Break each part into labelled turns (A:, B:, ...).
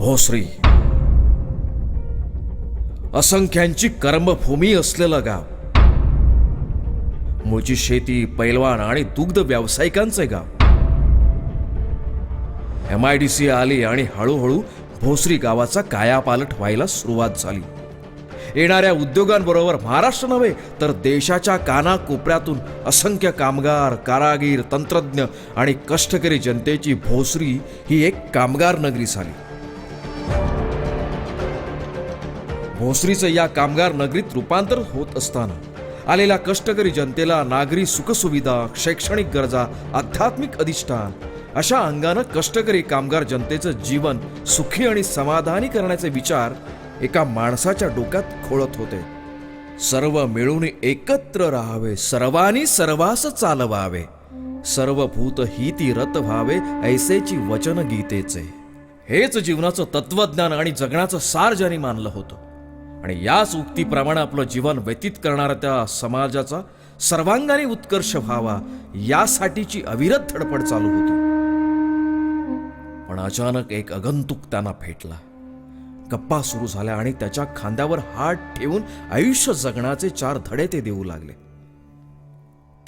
A: भोसरी असंख्यांची कर्मभूमी असलेलं गाव, मूळची शेती, पैलवान आणि दुग्ध व्यावसायिकांचे गाव. MIDC आली आणि हळूहळू भोसरी गावाचा कायापालट व्हायला सुरुवात झाली. येणाऱ्या उद्योगांबरोबर महाराष्ट्र नव्हे तर देशाच्या कानाकोपऱ्यातून असंख्य कामगार, कारागीर, तंत्रज्ञ आणि कष्टकरी जनतेची भोसरी ही एक कामगार नगरी झाली. भोसरीचं या कामगार नगरीत रूपांतर होत असताना आलेल्या कष्टकरी जनतेला नागरी सुखसुविधा, शैक्षणिक गरजा, आध्यात्मिक अधिष्ठान अशा अंगानं कष्टकरी कामगार जनतेचं जीवन सुखी आणि समाधानी करण्याचे विचार एका माणसाच्या डोक्यात खोळत होते. सर्व मिळून एकत्र राहावे, सर्वांनी सर्वास चालवावे, सर्वभूत हिती रत व्हावे, ऐसेची वचन गीतेचे. हेच जीवनाचं तत्वज्ञान आणि जगण्याचं सार ज्यांनी मानलं होतं आणि याच उक्तीप्रमाणे आपलं जीवन व्यतीत करणाऱ्या त्या समाजाचा सर्वांगाने उत्कर्ष व्हावा यासाठीची अविरत धडपड चालू होती. पण अचानक एक आगंतुक त्यांना भेटला. गप्पा सुरू झाल्या आणि त्याच्या खांद्यावर हात ठेवून आयुष्य जगण्याचे 4 धडे ते देऊ लागले.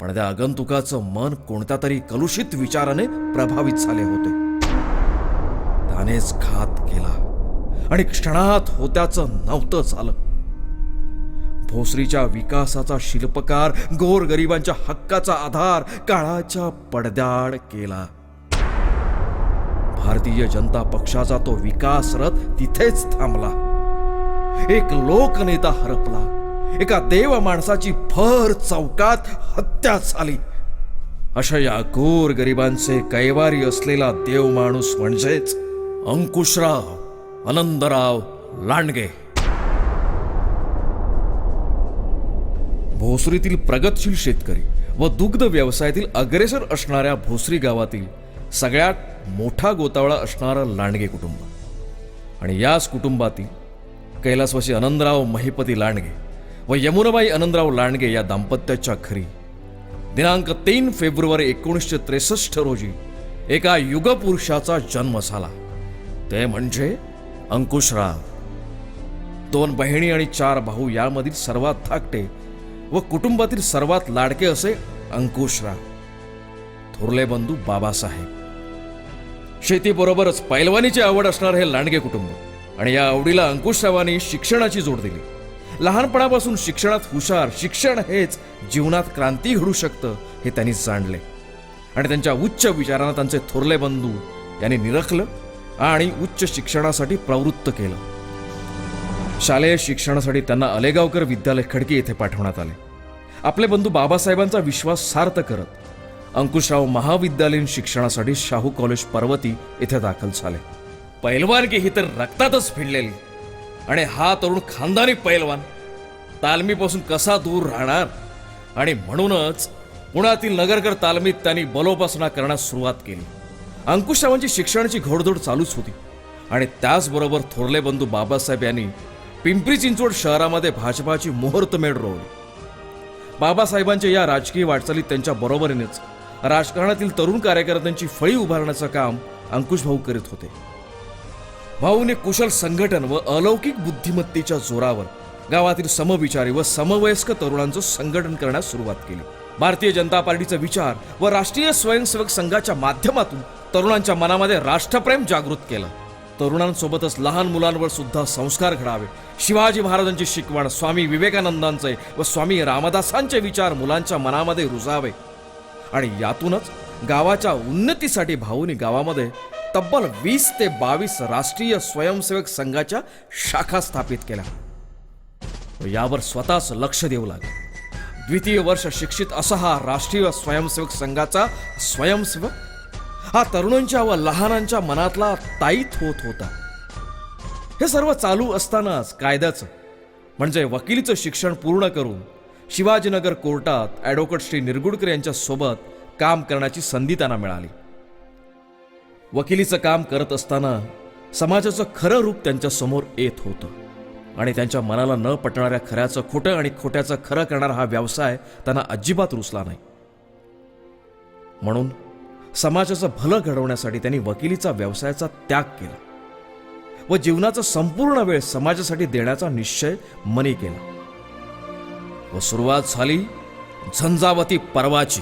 A: पण त्या आगंतुकाचं मन कोणत्या तरी कलुषित विचाराने प्रभावित झाले होते. त्यानेच घात केला आणि क्षणात होत्याचं नव्हतं झालं. भोसरीच्या विकासाचा शिल्पकार, गोरगरिबांच्या हक्काचा आधार काळाच्या पडद्याआड केला. भारतीय जनता पक्षाचा तो विकास रथ तिथेच थांबला. एक लोकनेता हरपला. एका देव माणसाची भर चौकात हत्या झाली. अशा या गोरगरिबांचे कैवारी असलेला देव माणूस म्हणजेच अंकुशराव आनंदराव लांडगे. भोसरीतील प्रगतशील शेतकरी व दुग्ध व्यवसायातील अग्रेसर असणाऱ्या भोसरी गावातील सगळ्यात मोठा गोतावळा असणारं लांडगे कुटुंब आणि याच कुटुंबातील कैलासवासी आनंदराव महिपती लांडगे व यमुनाबाई आनंदराव लांडगे या दाम्पत्याच्या घरी दिनांक 3 फेब्रुवारी 1963 रोजी एका युगपुरुषाचा जन्म झाला. ते म्हणजे अंकुशराव. 2 बहिणी आणि 4 भाऊ यामधील सर्वात धाकटे व कुटुंबातील सर्वात लाडके असे अंकुशराव. थोरले बंधू बाबासाहेब. शेतीबरोबरच पैलवानीची आवड असणार हे लांडगे कुटुंब आणि या आवडीला अंकुशरावांनी शिक्षणाची जोड दिली. लहानपणापासून शिक्षणात हुशार. शिक्षण हेच जीवनात क्रांती घडू शकतं हे त्यांनी जाणले आणि त्यांच्या उच्च विचारांना त्यांचे थोरले बंधू यांनी निरखलं आणि उच्च शिक्षणासाठी प्रवृत्त केलं. शालेय शिक्षणासाठी त्यांना अलेगावकर विद्यालय खडकी येथे पाठवण्यात आले. आपले बंधू बाबासाहेबांचा विश्वास सार्थ करत अंकुशराव महाविद्यालयीन शिक्षणासाठी शाहू कॉलेज पर्वती येथे दाखल झाले. पैलवानगी ही तर रक्तातच भिडलेली आणि हा तरुण खानदानी पैलवान तालमीपासून कसा दूर राहणार आणि म्हणूनच पुण्यातील नगरकर तालमीत त्यांनी बलोपासना करण्यास सुरुवात केली. अंकुशरावांची शिक्षणाची घोडदौड चालूच होती आणि त्याचबरोबर थोरले बंधू बाबासाहेब यांनी पिंपरी चिंचवड शहरामध्ये भाजपाची मुहूर्तमेढ रोवली. बाबासाहेबांच्या या राजकीय वाटचालीत त्यांच्या बरोबरीनेच राजकारणातील तरुण कार्यकर्त्यांची फळी उभारण्याचं काम अंकुश भाऊ करीत होते. भाऊने कुशल संघटन व अलौकिक बुद्धिमत्तेच्या जोरावर गावातील समविचारी व समवयस्क तरुणांचं संघटन करण्यास सुरुवात केली. भारतीय जनता पार्टीचा विचार व राष्ट्रीय स्वयंसेवक संघाच्या माध्यमातून तरुणांच्या मनामध्ये राष्ट्रप्रेम जागृत केलं. तरुणांसोबतच लहान मुलांवर सुद्धा संस्कार घडावे. शिवाजी महाराजांची शिकवण, स्वामी विवेकानंदांचे व स्वामी रामदासांचे विचार मुलांच्या मनामध्ये रुजावे आणि यातूनच गावाच्या उन्नतीसाठी भाऊनी गावामध्ये तब्बल 20 ते 22 राष्ट्रीय स्वयंसेवक संघाच्या शाखा स्थापित केल्या व यावर स्वतःच लक्ष देऊ लागले. द्वितीय वर्ष शिक्षित असा हा राष्ट्रीय स्वयंसेवक संघाचा स्वयंसेवक हा तरुणांच्या व लहानांच्या मनातला ताईत होत होता. हे सर्व चालू असतानाच कायद्याचं म्हणजे वकिलीचं शिक्षण पूर्ण करून शिवाजीनगर कोर्टात ॲडव्होकेट श्री निरगुडकर यांच्या सोबत काम करण्याची संधी त्यांना मिळाली. वकिलीचं काम करत असताना समाजाचं खरं रूप त्यांच्या समोर येत होतं आणि त्यांच्या मनाला न पटणाऱ्या खऱ्याचं खोटं आणि खोट्याचं खरं करणारा हा व्यवसाय त्यांना अजिबात रुचला नाही. म्हणून समाजाचं भलं घडवण्यासाठी त्यांनी वकिलीचा व्यवसायाचा त्याग केला. व जीवनाचा संपूर्ण वेळ समाजासाठी देण्याचा निश्चय मनी केला व सुरुवात झाली झंझावती पर्वाची.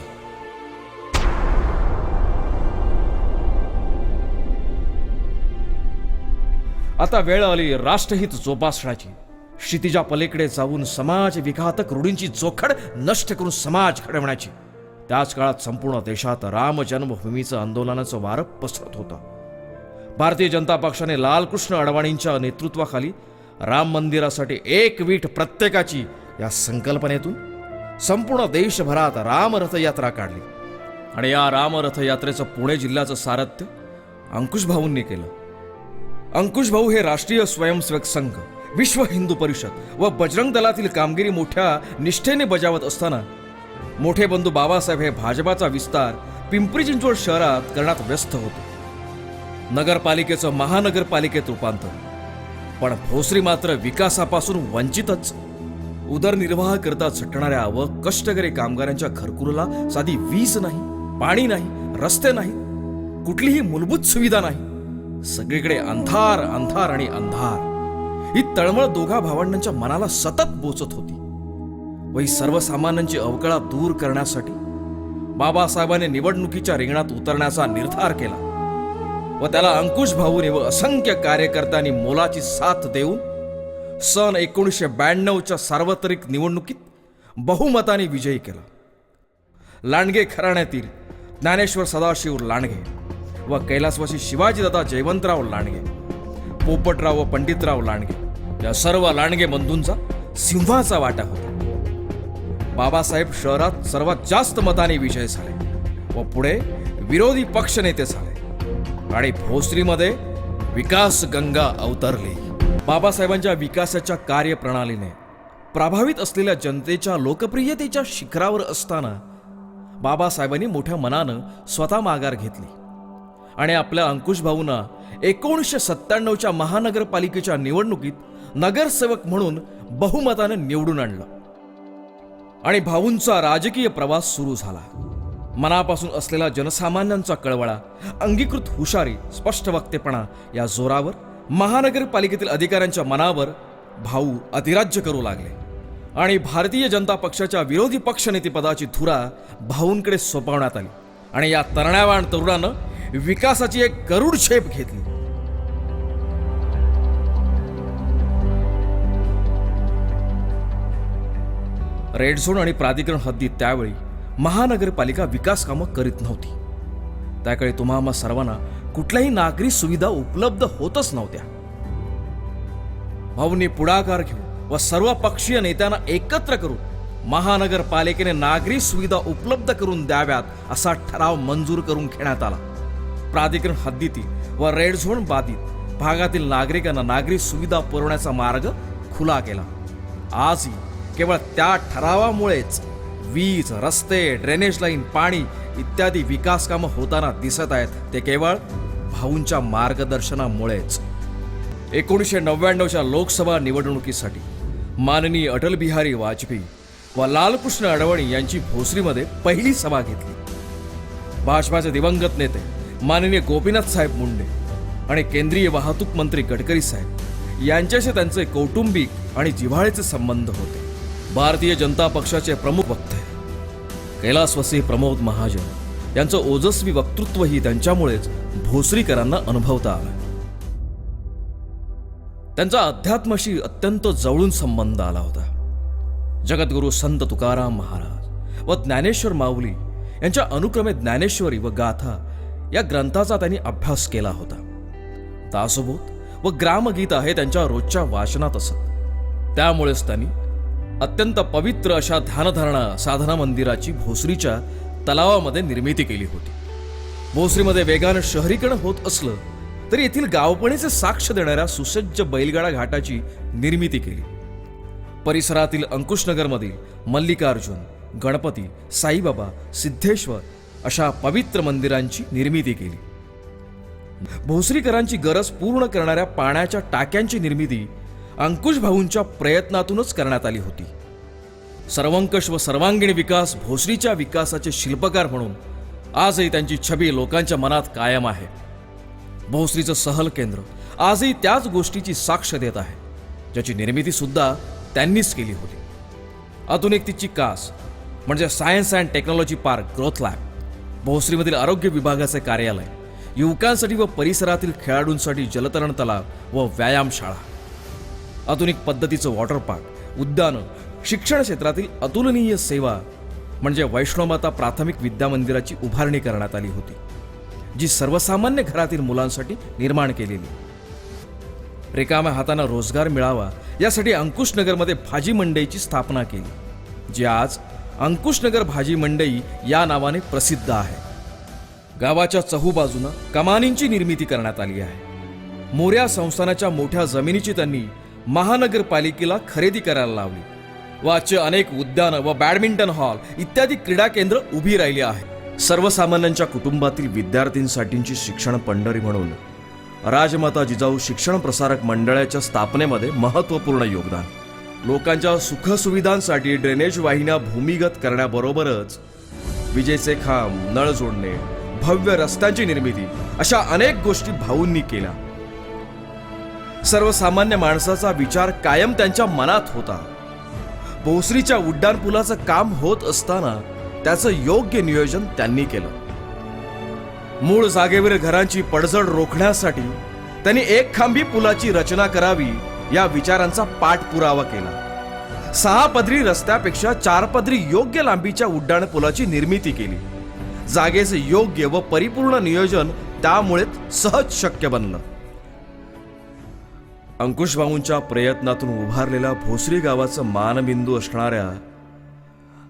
A: आता वेळ आली राष्ट्रहित जोपासण्याची. क्षितिजा पलीकडे जाऊन समाज विघातक रूढींची जोखड नष्ट करून समाज घडवण्याची. त्याच काळात संपूर्ण देशात राम जन्मभूमीचं आंदोलनाचं वारं पसरत होतं. भारतीय जनता पक्षाने लालकृष्ण अडवाणींच्या नेतृत्वाखाली राम मंदिरासाठी एक वीट प्रत्येकाची या संकल्पनेतून संपूर्ण देशभरात राम रथयात्रा काढली आणि या राम रथयात्रेचं पुणे जिल्ह्याचं सारथ्य अंकुश भाऊंनी केलं. अंकुश भाऊ हे राष्ट्रीय स्वयंसेवक संघ, विश्व हिंदू परिषद व बजरंग दलातील कामगिरी मोठ्या निष्ठेने बजावत असताना मोठे बंधू बाबासाहेब हे भाजपाचा विस्तार पिंपरी चिंचवड शहरात करण्यात व्यस्त होते. नगरपालिकेचं महानगरपालिकेत रूपांतर. पण भोसरी मात्र विकासापासून वंचितच. उदरनिर्वाह करता झटणाऱ्या व कष्टकरी कामगारांच्या घरकुलाला साधी वीज नाही, पाणी नाही, रस्ते नाही, कुठलीही मूलभूत सुविधा नाही. सगळीकडे अंधार अंधार आणि अंधार. ही तळमळ दोघा भावंडांच्या मनाला सतत बोचत होती व ही सर्वसामान्यांची अवकळा दूर करण्यासाठी बाबासाहेबांनी निवडणुकीच्या रिंगणात उतरण्याचा निर्धार केला व त्याला अंकुश भाऊने व असंख्य कार्यकर्त्यांनी मोलाची साथ देऊन सन 1992च्या सार्वत्रिक निवडणुकीत बहुमताने विजयी केला. लांडगे घराण्यातील ज्ञानेश्वर सदाशिव लांडगे व कैलासवासी शिवाजीदादा जयवंतराव लांडगे, पोपटराव व पंडितराव लांडगे या सर्व लांडगे बंधूंचा सिंहाचा वाटा होता. बाबासाहेब शहरात सर्वात जास्त मताने विजय झाले व पुढे विरोधी पक्ष नेते झाले आणि भोसरीमध्ये विकास गंगा अवतरली. बाबासाहेबांच्या विकासाच्या कार्यप्रणालीने प्रभावित असलेल्या जनतेच्या लोकप्रियतेच्या शिखरावर असताना बाबासाहेबांनी मोठ्या मनानं स्वतः माघार घेतली आणि आपल्या अंकुश भाऊंना 1997च्या महानगरपालिकेच्या निवडणुकीत नगरसेवक म्हणून बहुमताने निवडून आणलं आणि भाऊंचा राजकीय प्रवास सुरू झाला. मनापासून असलेला जनसामान्यांचा कळवळा, अंगीकृत हुशारी, स्पष्ट वक्तेपणा या जोरावर महानगरपालिकेतील अधिकाऱ्यांच्या मनावर भाऊ अधिराज्य करू लागले आणि भारतीय जनता पक्षाच्या विरोधी पक्षनेतेपदाची धुरा भाऊंकडे सोपवण्यात आली आणि या तरण्यावान तरुणानं विकासाची एक गरुड झेप घेतली. रेड झोन आणि प्राधिकरण हद्दीत त्यावेळी महानगरपालिका विकास कामं करीत नव्हती. त्याकडे तुम्हा सर्वांना कुठल्याही नागरी सुविधा उपलब्ध होतच नव्हत्या. भाऊंनी पुढाकार घेऊन व सर्व पक्षीय नेत्यांना एकत्र करून महानगरपालिकेने नागरी सुविधा उपलब्ध करून द्याव्यात असा ठराव मंजूर करून घेण्यात आला. प्राधिकरण हद्दीतील व रेड झोन बाधित भागातील नागरिकांना नागरी सुविधा पुरवण्याचा मार्ग खुला केला. आजही केवळ त्या ठरावामुळेच वीज, रस्ते, ड्रेनेज लाईन, पाणी इत्यादी विकास कामं होताना दिसत आहेत. ते केवळ भाऊंच्या मार्गदर्शनामुळेच. 1999च्या लोकसभा निवडणुकीसाठी माननीय अटल बिहारी वाजपेयी व लालकृष्ण अडवाणी यांची भोसरीमध्ये पहिली सभा घेतली. भाजपाचे दिवंगत नेते माननीय गोपीनाथ साहेब मुंडे आणि केंद्रीय वाहतूक मंत्री गडकरी साहेब यांच्याशी त्यांचे कौटुंबिक आणि जिव्हाळ्याचे संबंध होते. भारतीय जनता पक्षाचे प्रमुख वक्ते कैलासवासी प्रमोद महाजन यांचं ओजस्वी वक्तृत्वही त्यांच्यामुळेच भोसरीकरांना अनुभवता आलं. त्यांचा अध्यात्माशी अत्यंत जवळून संबंध आला होता. जगद्गुरू संत तुकाराम महाराज व ज्ञानेश्वर माऊली यांच्या अनुक्रमे ज्ञानेश्वरी व गाथा या ग्रंथाचा त्यांनी अभ्यास केला होता. दासोबोध व ग्रामगीता हे त्यांच्या रोजच्या वाचनात असत. त्यामुळेच त्यांनी अत्यंत पवित्र अशा ध्यानधारणा साधना मंदिराची भोसरीच्या तलावामध्ये निर्मिती केली होती. भोसरीमध्ये वेगानं शहरीकरण होत असलं तरी येथील गावपणीचे साक्ष देणाऱ्या सुसज्ज बैलगाडा घाटाची निर्मिती केली. परिसरातील अंकुशनगरमधील मल्लिकार्जुन, गणपती, साईबाबा, सिद्धेश्वर अशा पवित्र मंदिरांची निर्मिती केली. भोसरीकरांची गरज पूर्ण करणाऱ्या पाण्याच्या टाक्यांची निर्मिती अंकुश भाऊंच्या प्रयत्नातूनच करण्यात आली होती. सर्वंकष व सर्वांगीण विकास भोसरीच्या विकासाचे शिल्पकार म्हणून आजही त्यांची छबी लोकांच्या मनात कायम आहे. भोसरीचं सहल केंद्र आजही त्याच गोष्टीची साक्ष देत आहे, ज्याची निर्मिती सुद्धा त्यांनीच केली होती. आधुनिकतेची कास म्हणजे science and technology park, growth lab, भोसरीमधील आरोग्य विभागाचे कार्यालय, युवकांसाठी व परिसरातील खेळाडूंसाठी जलतरण तलाव व व्यायामशाळा, आधुनिक पद्धतीचं वॉटर पार्क, उद्यानं, शिक्षण क्षेत्रातील अतुलनीय सेवा म्हणजे वैष्णवमाता प्राथमिक विद्यामंदिराची उभारणी करण्यात आली होती, जी सर्वसामान्य घरातील मुलांसाठी निर्माण केलेली. रिकाम्या हातांना रोजगार मिळावा यासाठी अंकुशनगरमध्ये भाजी मंडईची स्थापना केली, जी आज अंकुशनगर भाजी मंडई या नावाने प्रसिद्ध आहे. गावाच्या चहूबाजूनं कमानींची निर्मिती करण्यात आली आहे. मोऱ्या संस्थानाच्या मोठ्या जमिनीची त्यांनी महानगरपालिकेला खरेदी करायला लावली व आजचे अनेक उद्यानं व बॅडमिंटन हॉल इत्यादी क्रीडा केंद्र उभी राहिली आहेत. सर्वसामान्यांच्या कुटुंबातील विद्यार्थ्यांसाठीची शिक्षण पंढरी म्हणून राजमाता जिजाऊ शिक्षण प्रसारक मंडळाच्या स्थापनेमध्ये महत्त्वपूर्ण योगदान. लोकांच्या सुखसुविधांसाठी ड्रेनेज वाहिन्या भूमिगत करण्याबरोबरच विजेचे खांब, नळ जोडणे, भव्य रस्त्यांची निर्मिती अशा अनेक गोष्टी भाऊंनी केल्या. सर्वसामान्य माणसाचा विचार कायम त्यांच्या मनात होता. भोसरीच्या उड्डाणपुलाचं काम होत असताना त्याचं योग्य नियोजन त्यांनी केलं. मूळ जागेवर घरांची पडझड रोखण्यासाठी त्यांनी एक खांबी पुलाची रचना करावी या विचारांचा पाठपुरावा केला. 6 पदरी रस्त्यापेक्षा 4 पदरी योग्य लांबीच्या उड्डाणपुलाची निर्मिती केली. जागेचे योग्य व परिपूर्ण नियोजन त्यामुळे सहज शक्य बनलं. अंकुशभाऊंच्या प्रयत्नातून उभारलेल्या भोसरी गावाचं मानबिंदू असणाऱ्या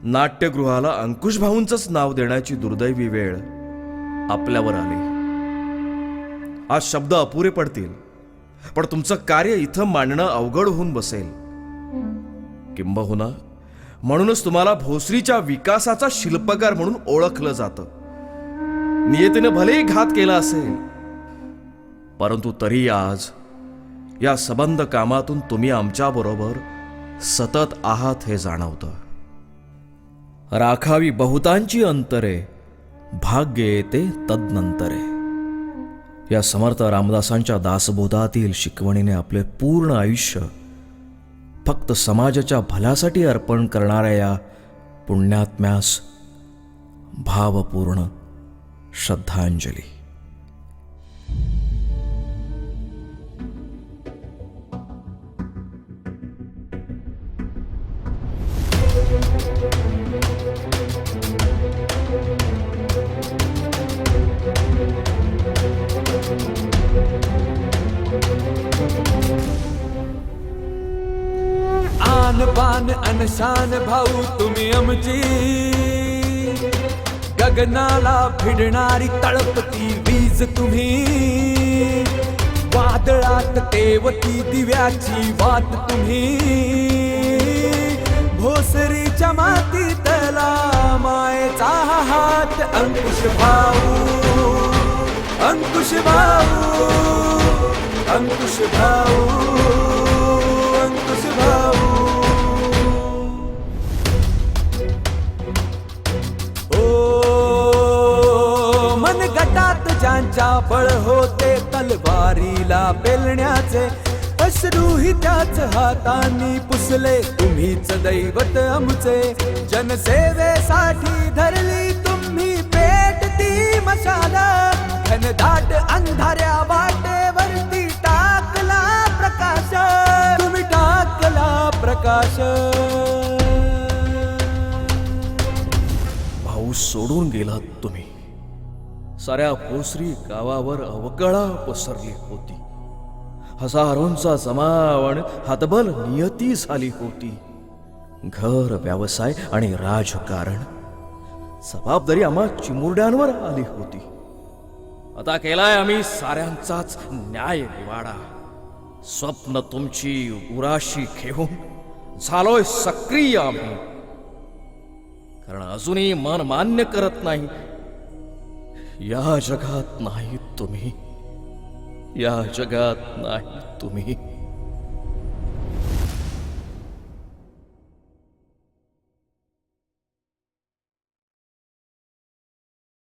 A: नाट्यगृहाला अंकुशभाऊंचंच नाव देण्याची दुर्दैवी वेळ आपल्यावर आली. आज शब्द अपुरे पडतील, पण तुमचं कार्य इथं मांडणं अवघड होऊन बसेल. किंबहुना म्हणूनच तुम्हाला भोसरीच्या विकासाचा शिल्पकार म्हणून ओळखलं जातं. नियतीने भलेही घात केला असेल, परंतु तरी आज या सबंध कामातून तुम्ही आमच्याबरोबर सतत आहात हे जाणवतं. राखावी बहुतांची अंतरे, भाग्य येते तदनंतरे. या समर्थ रामदासांच्या दासबोधातील शिकवणीने आपले पूर्ण आयुष्य फक्त समाजाच्या भल्यासाठी अर्पण करणाऱ्या या पुण्यात्म्यास भावपूर्ण श्रद्धांजली.
B: आन बान अनशान भाऊ तुम्ही आमची, गगनाला भिडणारी तळपती वीज तुम्ही, वादळात तेवती दिव्याची वाट तुम्ही, भोसरीच्या मातीतला मायेचा हात अंकुश भाऊ, अंकुश भाऊ, अंकुश भाऊ, अंकुश भाऊ. ओ मन गटात ज्यांच्या बळ होते तलवारीला पेलण्याचे, अश्रूही त्याच हातांनी पुसले तुम्हीच दैवत आमचे. जनसेवेसाठी धरली तुम्ही पेट ती मशाल, घनदाट अंधाऱ्या वाटेवरती टाकला प्रकाश, तुम्ही टाकला प्रकाश.
A: भाऊ सोडून गेलात तुम्ही. साऱ्या भोसरी गावावर अवकळा पसरली होती. हजारोंचा जमावण हातबल नियती झाली होती. घर, व्यवसाय आणि राजकारण जबाबदारी आम्हा चिमुरड्यांवर आली होती. आता केलाय आम्ही साऱ्यांचाच न्याय निवाडा. स्वप्न तुमची उराशी घेऊन झालोय सक्रिय आम्ही. कारण अजूनही मन मान्य करत नाही. या जगात नाही तुम्ही, या जगात नाही तुम्ही.